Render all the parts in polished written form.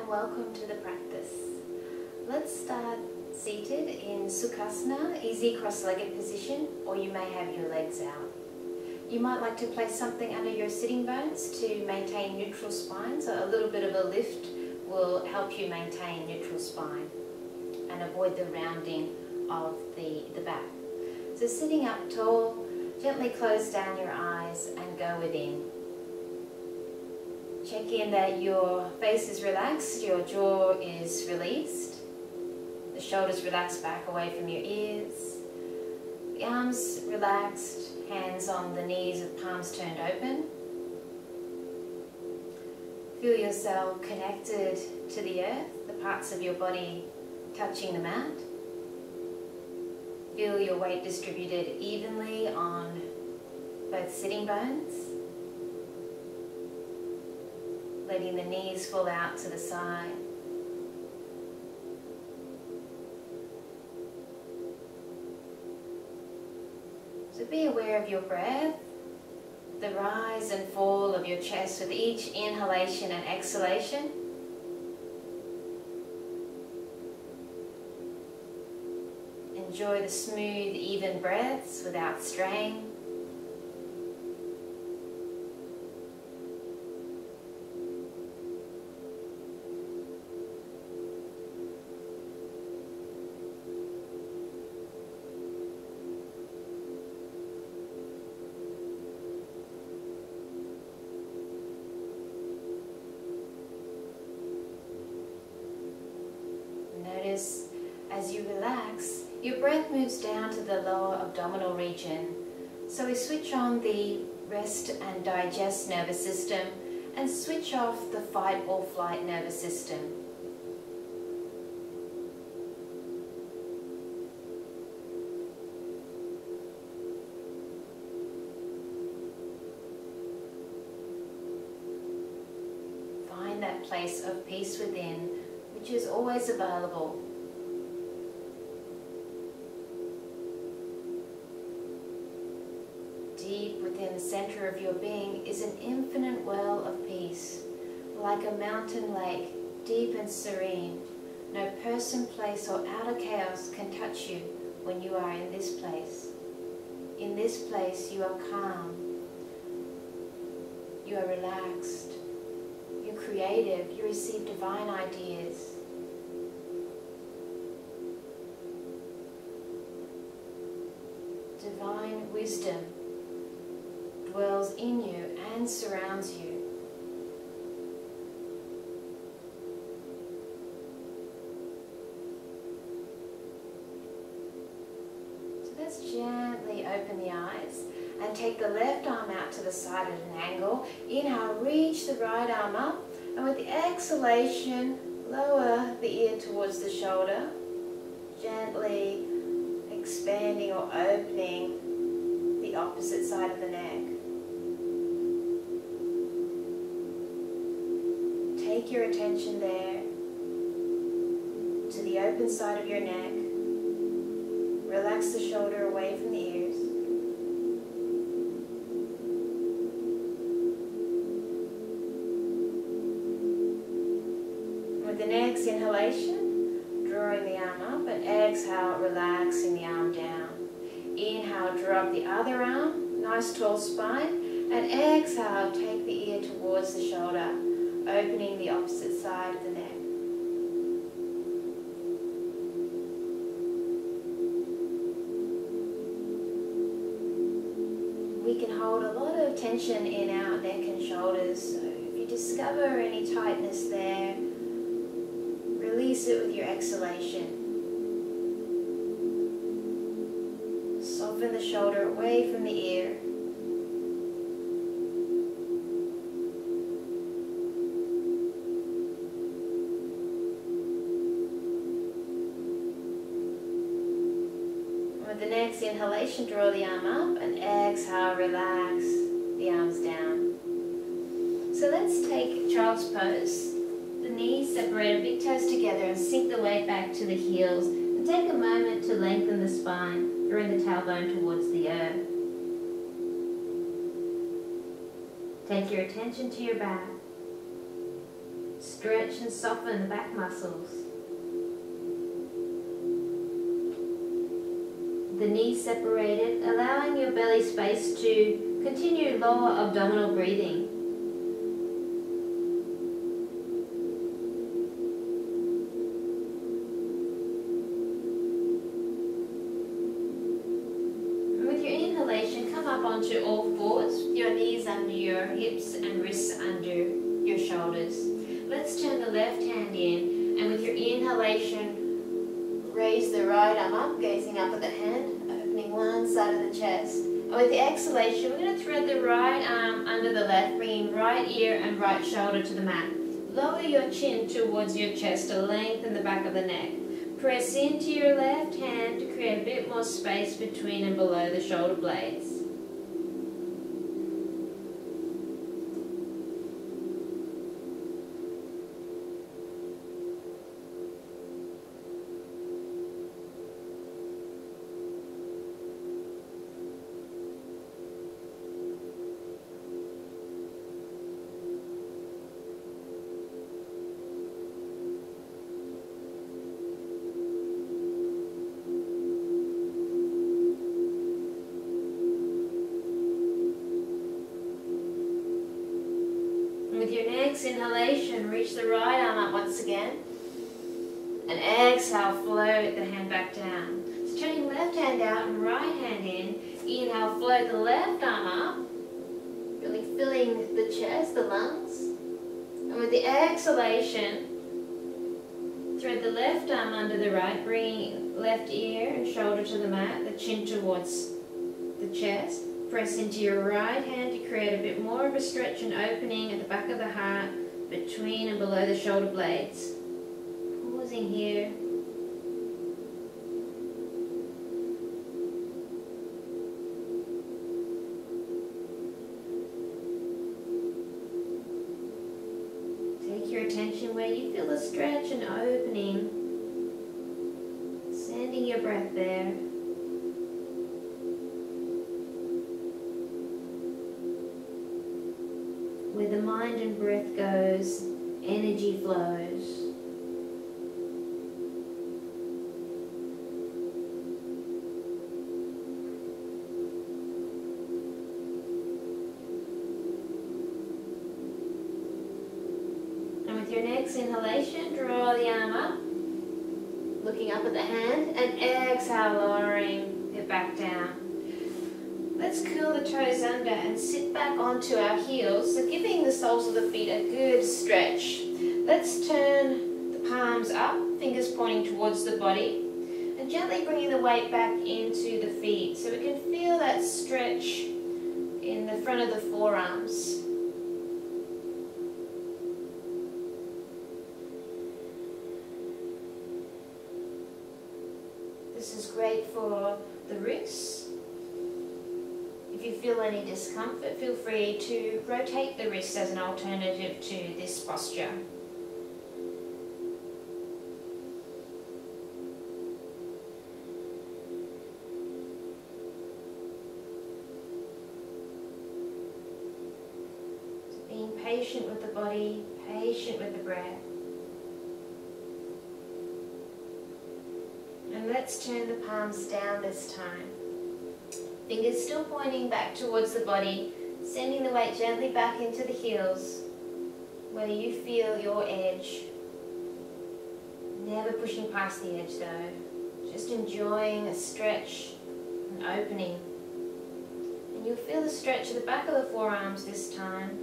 and welcome to the practice. Let's start seated in Sukhasana, easy cross-legged position, or you may have your legs out. You might like to place something under your sitting bones to maintain neutral spine, so a little bit of a lift will help you maintain neutral spine and avoid the rounding of the back. So sitting up tall, gently close down your eyes and go within. Check in that your face is relaxed, your jaw is released, the shoulders relax back away from your ears, the arms relaxed, hands on the knees with palms turned open. Feel yourself connected to the earth, the parts of your body touching the mat. Feel your weight distributed evenly on both sitting bones. Letting the knees fall out to the side. So be aware of your breath, the rise and fall of your chest with each inhalation and exhalation. Enjoy the smooth, even breaths without strain. Notice as you relax, your breath moves down to the lower abdominal region. So we switch on the rest and digest nervous system and switch off the fight or flight nervous system. Find that place of peace within, which is always available. Deep within the center of your being is an infinite well of peace, like a mountain lake, deep and serene. No person, place, or outer chaos can touch you when you are in this place. In this place you are calm, you are relaxed, you're creative, you receive divine ideas. Divine wisdom dwells in you and surrounds you. So let's gently open the eyes and take the left arm out to the side at an angle. Inhale, reach the right arm up, and with the exhalation, lower the ear towards the shoulder, gently expanding or opening the opposite side of the neck. Take your attention there to the open side of your neck. Relax the shoulder away from the ears. With the next inhalation, drawing the arm up, and exhale, relaxing the arm down. Inhale, drop the other arm, nice tall spine, and exhale, take the ear towards the shoulder, opening the opposite side of the neck. We can hold a lot of tension in our neck and shoulders, so if you discover any tightness there, release it with your exhalation. Soften the shoulder away from the ear. With the next inhalation, draw the arm up, and exhale, relax the arms down. So let's take child's pose. The knees separate, big toes together, and sink the weight back to the heels. And take a moment to lengthen the spine, drawing the tailbone towards the earth. Take your attention to your back. stretch and soften the back muscles. The knees separated, allowing your belly space to continue lower abdominal breathing. And with your inhalation, come up onto all fours, your knees under your hips and wrists under your shoulders. Let's turn the left hand in, and with your inhalation, raise the right arm up, gazing up at the hand, opening one side of the chest. And with the exhalation, we're going to thread the right arm under the left, bringing right ear and right shoulder to the mat. Lower your chin towards your chest to lengthen the back of the neck. Press into your left hand to create a bit more space between and below the shoulder blades. With your next inhalation, reach the right arm up once again. And exhale, float the hand back down. So turning left hand out and right hand in. Inhale, float the left arm up. Really filling the chest, the lungs. And with the exhalation, thread the left arm under the right, bringing left ear and shoulder to the mat, the chin towards the chest. Press into your right hand to create a bit more of a stretch and opening at the back of the heart, between and below the shoulder blades. Pausing here. Take your attention where you feel the stretch and opening. Sending your breath there. Where the mind and breath goes, energy flows. And with your next inhalation, draw the arm up, looking up at the hand, and exhale, lowering it back down. Let's curl the toes under and sit back onto our heels, so giving the soles of the feet a good stretch. Let's turn the palms up, fingers pointing towards the body, and gently bringing the weight back into the feet so we can feel that stretch in the front of the forearms. This is great for the wrists. If you feel any discomfort, feel free to rotate the wrists as an alternative to this posture. So being patient with the body, patient with the breath. And let's turn the palms down this time. Fingers still pointing back towards the body, sending the weight gently back into the heels, where you feel your edge. Never pushing past the edge though, just enjoying a stretch and opening. And you'll feel the stretch at the back of the forearms this time.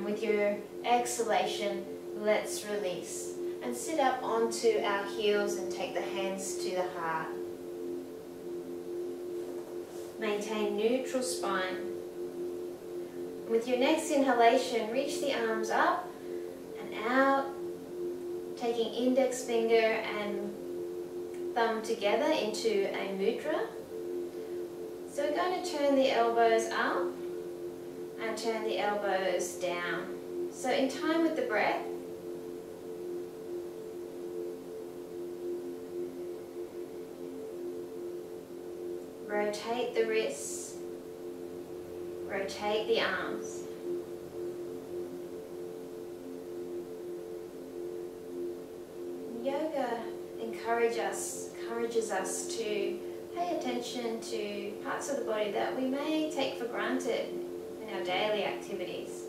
With your exhalation, let's release and sit up onto our heels and take the hands to the heart. Maintain neutral spine. With your next inhalation, reach the arms up and out. taking index finger and thumb together into a mudra. So we're going to turn the elbows up and turn the elbows down. So in time with the breath, rotate the wrists, rotate the arms. Yoga encourages us to pay attention to parts of the body that we may take for granted in our daily activities.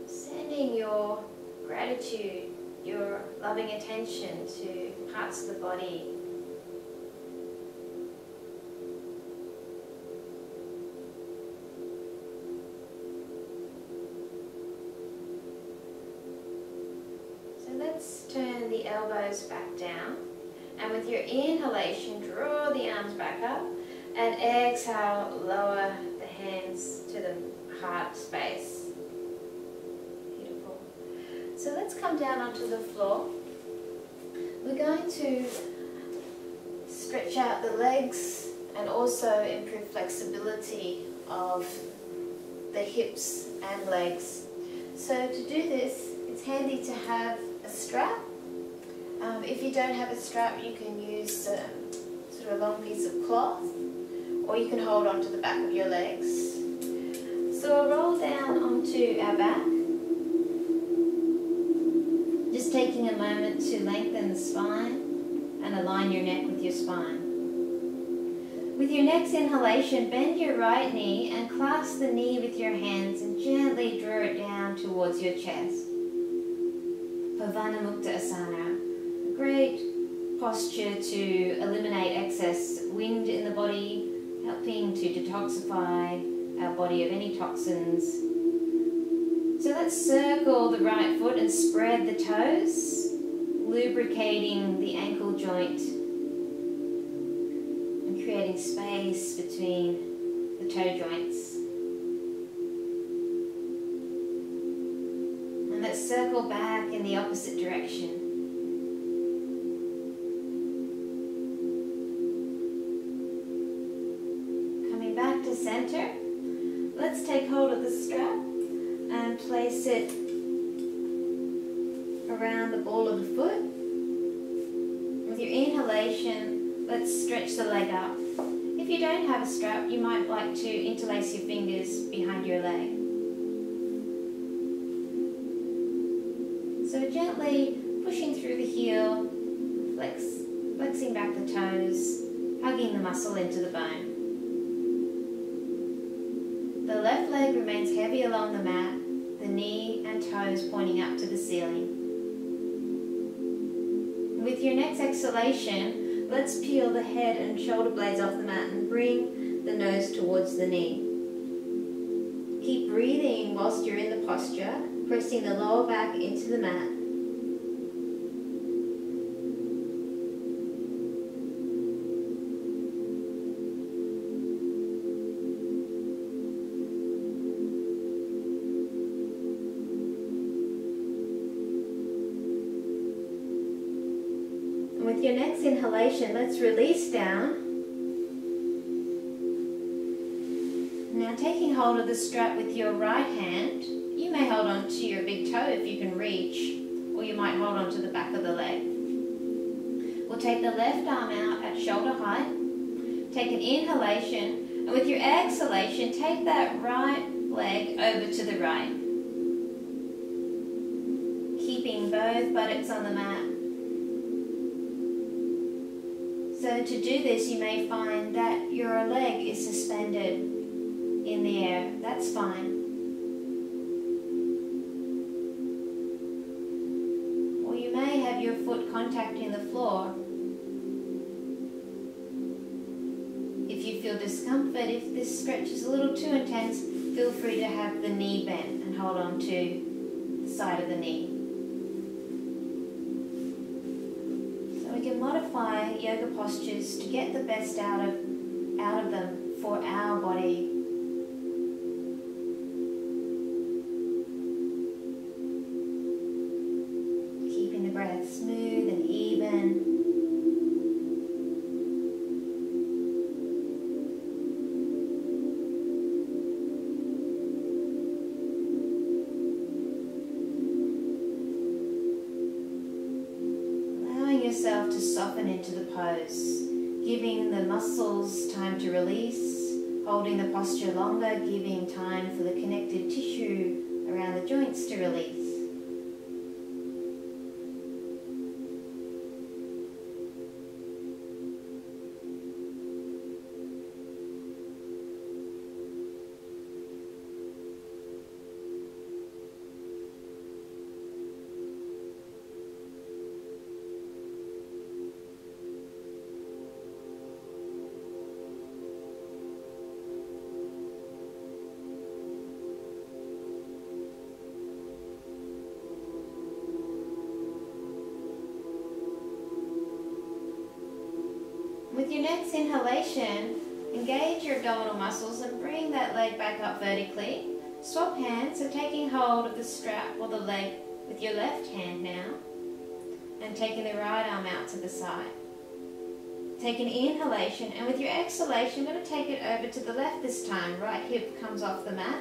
Sending your gratitude, your loving attention to parts of the body. Let's turn the elbows back down, and with your inhalation draw the arms back up, and exhale, lower the hands to the heart space. Beautiful. So let's come down onto the floor. We're going to stretch out the legs and also improve flexibility of the hips and legs. So to do this, it's handy to have a strap. If you don't have a strap, you can use sort of a long piece of cloth, or you can hold onto the back of your legs. So we'll roll down onto our back, just taking a moment to lengthen the spine and align your neck with your spine. With your next inhalation, bend your right knee and clasp the knee with your hands and gently draw it down towards your chest. Padangusthasana, a great posture to eliminate excess wind in the body, helping to detoxify our body of any toxins. So let's circle the right foot and spread the toes, lubricating the ankle joint and creating space between the toe joints. Let's circle back in the opposite direction. Coming back to center, let's take hold of the strap and place it around the ball of the foot. With your inhalation, let's stretch the leg up. If you don't have a strap, you might like to interlace your fingers behind your leg. So gently pushing through the heel, flexing back the toes, hugging the muscle into the bone. The left leg remains heavy along the mat, the knee and toes pointing up to the ceiling. With your next exhalation, let's peel the head and shoulder blades off the mat and bring the nose towards the knee. Keep breathing whilst you're in the posture, pressing the lower back into the mat. And with your next inhalation, let's release down. Now taking hold of the strap with your right hand, you may hold on to your big toe if you can reach, or you might hold on to the back of the leg. We'll take the left arm out at shoulder height, take an inhalation, and with your exhalation, take that right leg over to the right. Keeping both buttocks on the mat. So to do this, you may find that your leg is suspended in the air. That's fine. Or you may have your foot contacting the floor. If you feel discomfort, if this stretch is a little too intense, feel free to have the knee bent and hold on to the side of the knee. So we can modify yoga postures to get the best out of them for our body. yourself to soften into the pose, giving the muscles time to release, holding the posture longer, giving time for the connected tissue around the joints to release. With your next inhalation, engage your abdominal muscles and bring that leg back up vertically. Swap hands, so taking hold of the strap or the leg with your left hand now, and taking the right arm out to the side. Take an inhalation, and with your exhalation, I'm going to take it over to the left this time. Right hip comes off the mat.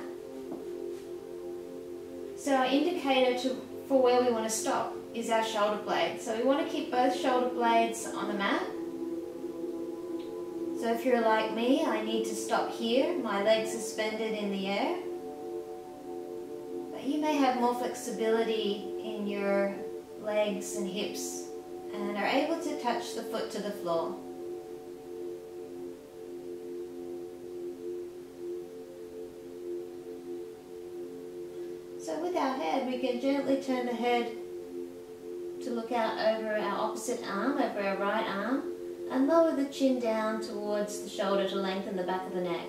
So our indicator for where we want to stop is our shoulder blades. So we want to keep both shoulder blades on the mat. So if you're like me, I need to stop here, my legs suspended in the air. But you may have more flexibility in your legs and hips and are able to touch the foot to the floor. So with our head, we can gently turn the head to look out over our opposite arm, over our right arm, and lower the chin down towards the shoulder to lengthen the back of the neck.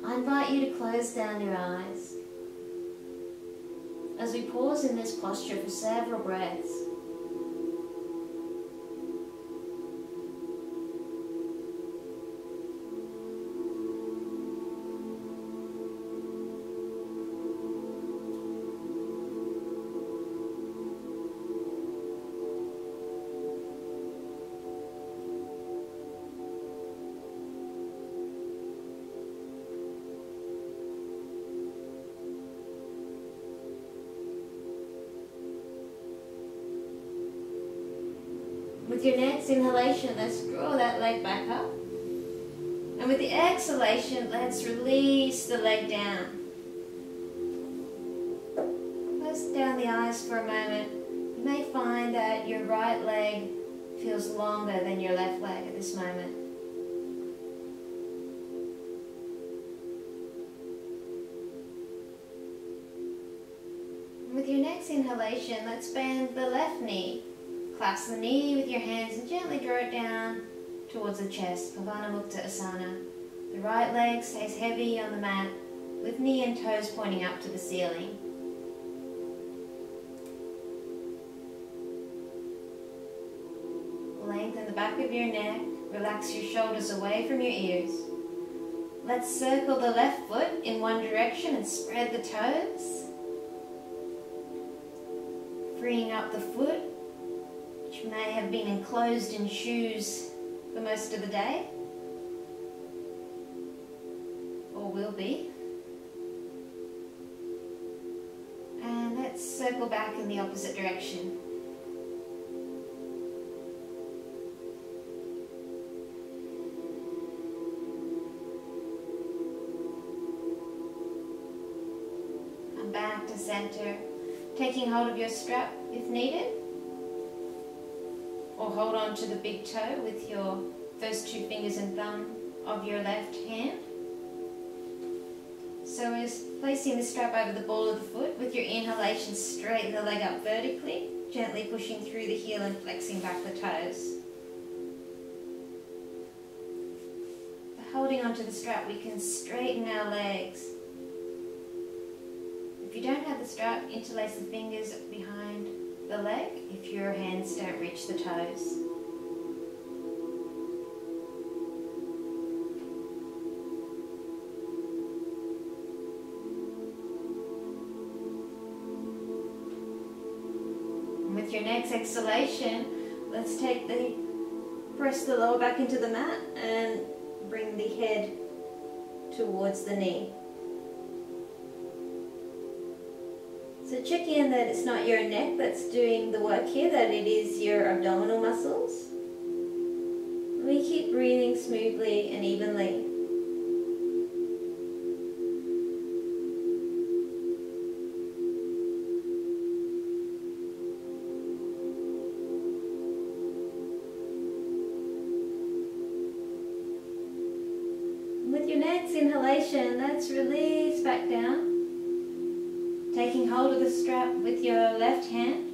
I invite you to close down your eyes as we pause in this posture for several breaths. With your next inhalation, let's draw that leg back up. And with the exhalation, let's release the leg down. Close down the eyes for a moment. You may find that your right leg feels longer than your left leg at this moment. With your next inhalation, let's bend the left knee. Clasp the knee with your hands and gently draw it down towards the chest, Padangusthasana. The right leg stays heavy on the mat with knee and toes pointing up to the ceiling. Lengthen the back of your neck, relax your shoulders away from your ears. Let's circle the left foot in one direction and spread the toes, freeing up the foot, which may have been enclosed in shoes for most of the day, or will be. And let's circle back in the opposite direction. And back to center, taking hold of your strap if needed. Or hold on to the big toe with your first two fingers and thumb of your left hand. So as placing the strap over the ball of the foot, with your inhalation, straighten the leg up vertically, gently pushing through the heel and flexing back the toes. By holding onto the strap, we can straighten our legs. If you don't have the strap, interlace the fingers behind the leg if your hands don't reach the toes. And with your next exhalation, let's press the lower back into the mat and bring the head towards the knee. So check in that it's not your neck that's doing the work here, that it is your abdominal muscles. We keep breathing smoothly and evenly. With your next inhalation, let's release back down. Taking hold of the strap with your left hand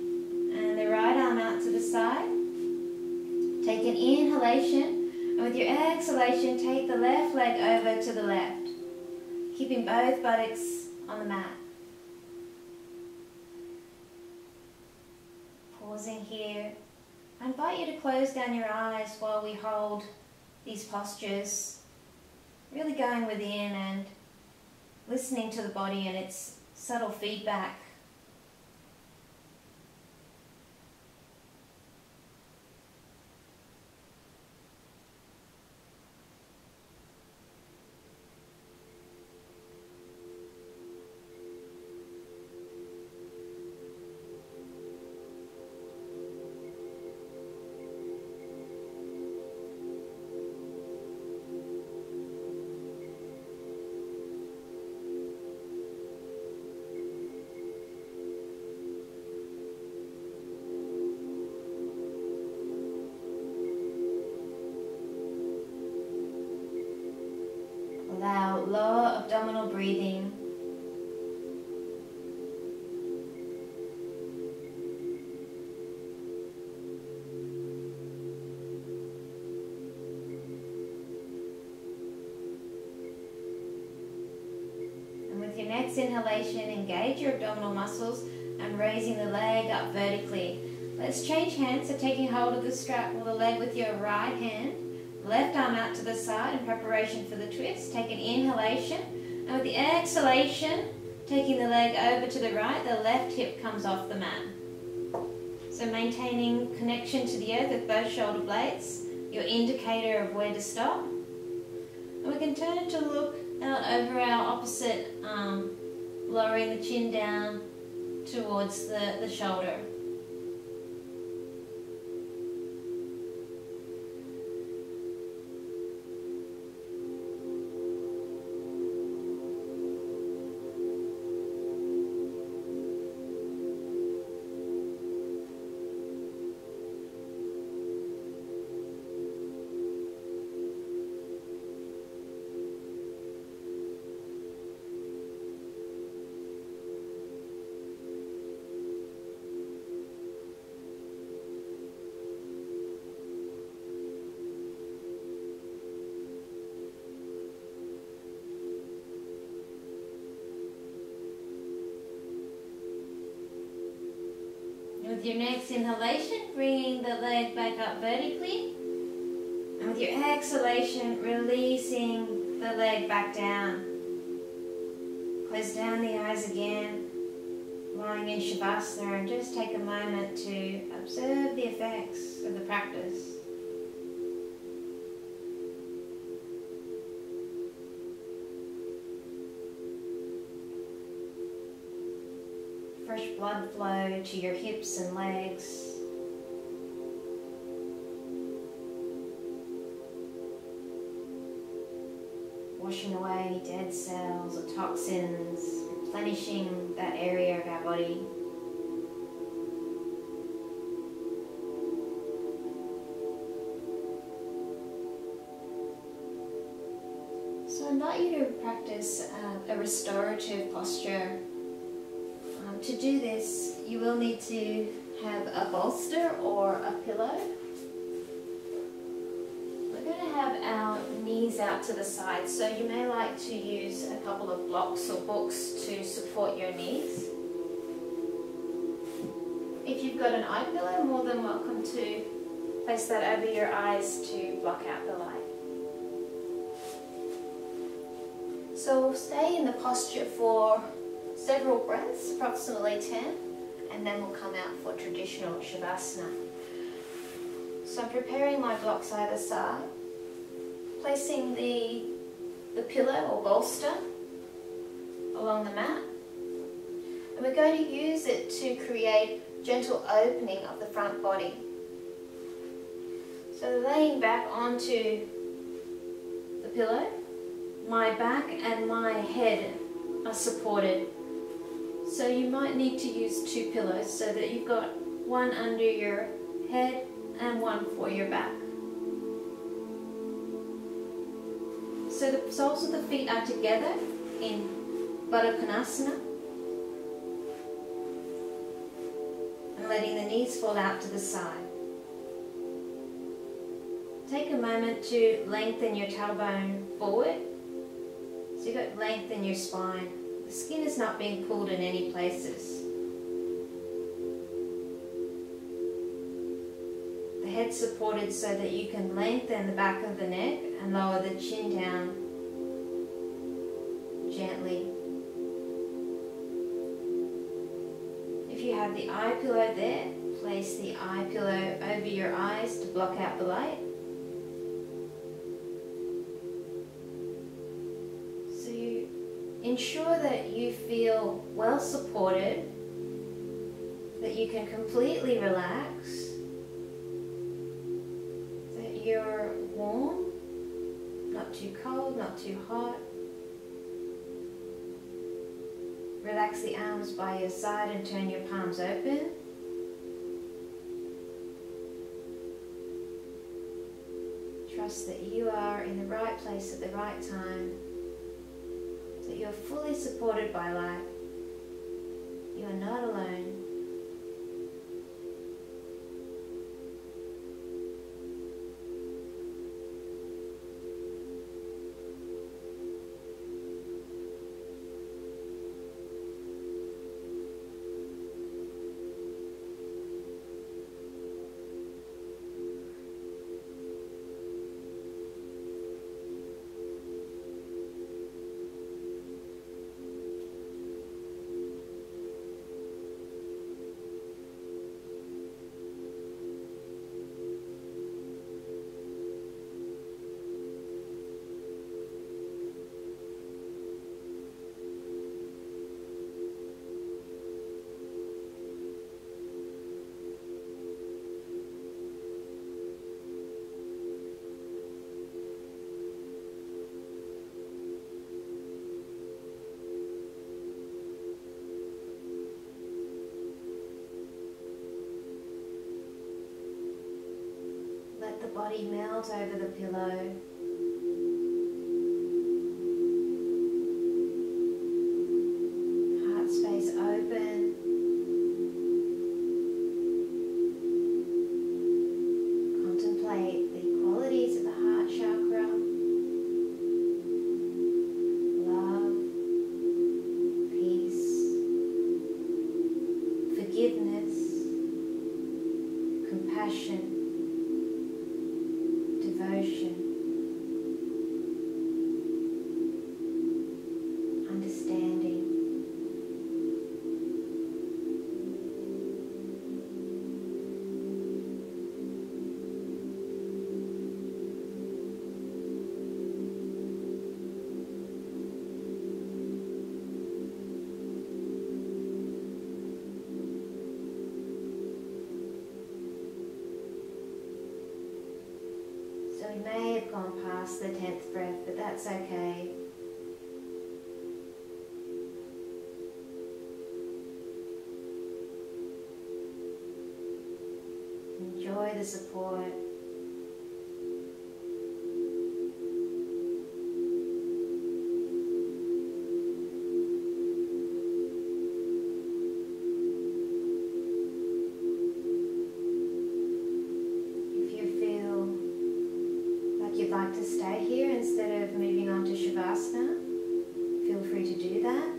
and the right arm out to the side. Take an inhalation, and with your exhalation, take the left leg over to the left, keeping both buttocks on the mat. Pausing here. I invite you to close down your eyes while we hold these postures, really going within and listening to the body and its subtle feedback. Allow lower abdominal breathing. And with your next inhalation, engage your abdominal muscles and raising the leg up vertically. Let's change hands, so taking hold of the strap or the leg with your right hand. Left arm out to the side in preparation for the twist. Take an inhalation, and with the exhalation, taking the leg over to the right, the left hip comes off the mat. So maintaining connection to the earth with both shoulder blades, your indicator of where to stop. And we can turn to look out over our opposite arm, lowering the chin down towards the shoulder. With your next inhalation, bringing the leg back up vertically. And with your exhalation, releasing the leg back down. Close down the eyes again, lying in Shavasana, and just take a moment to observe the effects of the practice. Fresh blood flow to your hips and legs. Washing away any dead cells or toxins, replenishing that area of our body. So I invite you to practice a restorative posture. To do this, you will need to have a bolster or a pillow. We're going to have our knees out to the side, so you may like to use a couple of blocks or books to support your knees. If you've got an eye pillow, more than welcome to place that over your eyes to block out the light. So we'll stay in the posture for several breaths, approximately 10, and then we'll come out for traditional Shavasana. So I'm preparing my blocks either side, placing the pillow or bolster along the mat, And we're going to use it to create gentle opening of the front body. So laying back onto the pillow, my back and my head are supported. So you might need to use two pillows so that you've got one under your head and one for your back. So the soles of the feet are together in Baddha Konasana. And letting the knees fall out to the side. Take a moment to lengthen your tailbone forward. So you've got length in your spine. The skin is not being pulled in any places. The head supported so that you can lengthen the back of the neck and lower the chin down gently. If you have the eye pillow there, place the eye pillow over your eyes to block out the light. So you ensure that you feel well supported, that you can completely relax, that you're warm, not too cold, not too hot. Relax the arms by your side and turn your palms open. Trust that you are in the right place at the right time, that you're fully supported by life. You are not alone. Let the body melt over the pillow. Heart space open. Contemplate the qualities of the heart chakra. Love, peace, forgiveness, compassion, devotion, understanding. So we may have gone past the 10th breath, but that's okay. Enjoy the support. You'd like to stay here instead of moving on to Shavasana, feel free to do that.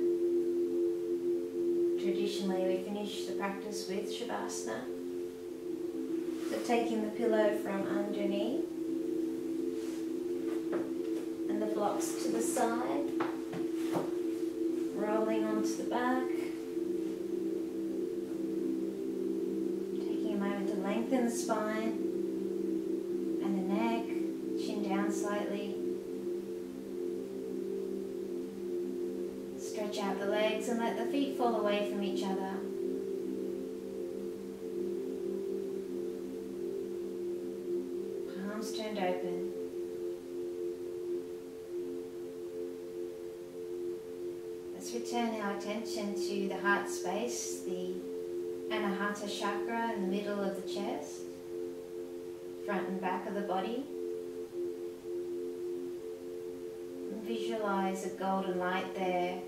Traditionally we finish the practice with Shavasana. So taking the pillow from underneath and the blocks to the side, rolling onto the back, taking a moment to lengthen the spine and the neck, chin down slightly. Stretch Stretch out the legs and let the feet fall away from each other. Palms turned open. Let's return our attention to the heart space, the Anahata chakra in the middle of the chest, front and back of the body. And visualize a golden light there,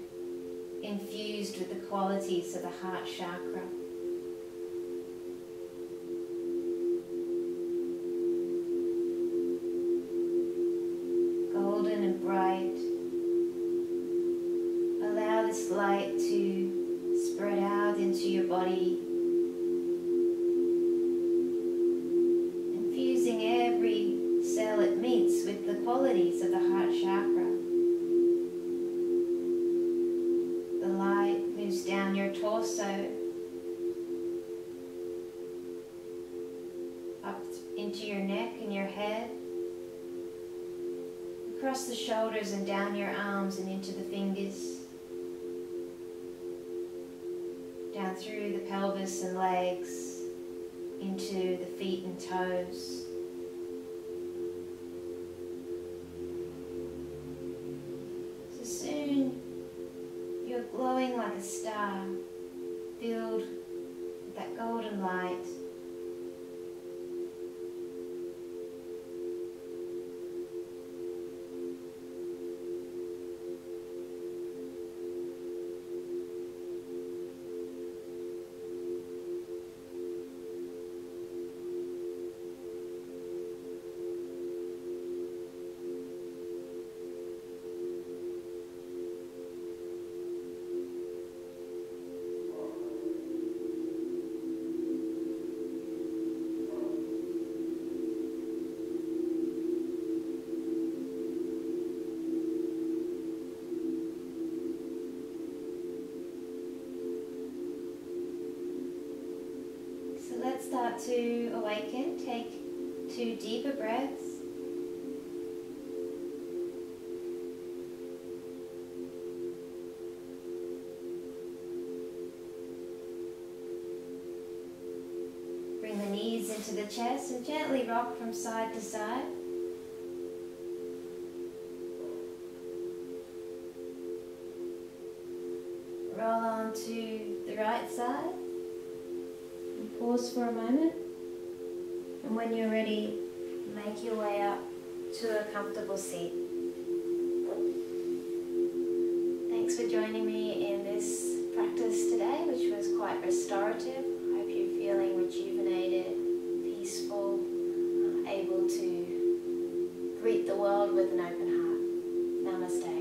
infused with the qualities of the heart chakra. Golden and bright. Allow this light to spread out into your body, infusing every cell it meets with the qualities of the heart chakra. The light moves down your torso, up into your neck and your head, across the shoulders and down your arms and into the fingers, down through the pelvis and legs, into the feet and toes. So soon you're glowing like a star, filled with that golden light. Let's start to awaken. Take 2 deeper breaths. Bring the knees into the chest and gently rock from side to side. Roll on to the right side. Pause for a moment, and when you're ready, make your way up to a comfortable seat. Thanks for joining me in this practice today, which was quite restorative. I hope you're feeling rejuvenated, peaceful, able to greet the world with an open heart. Namaste.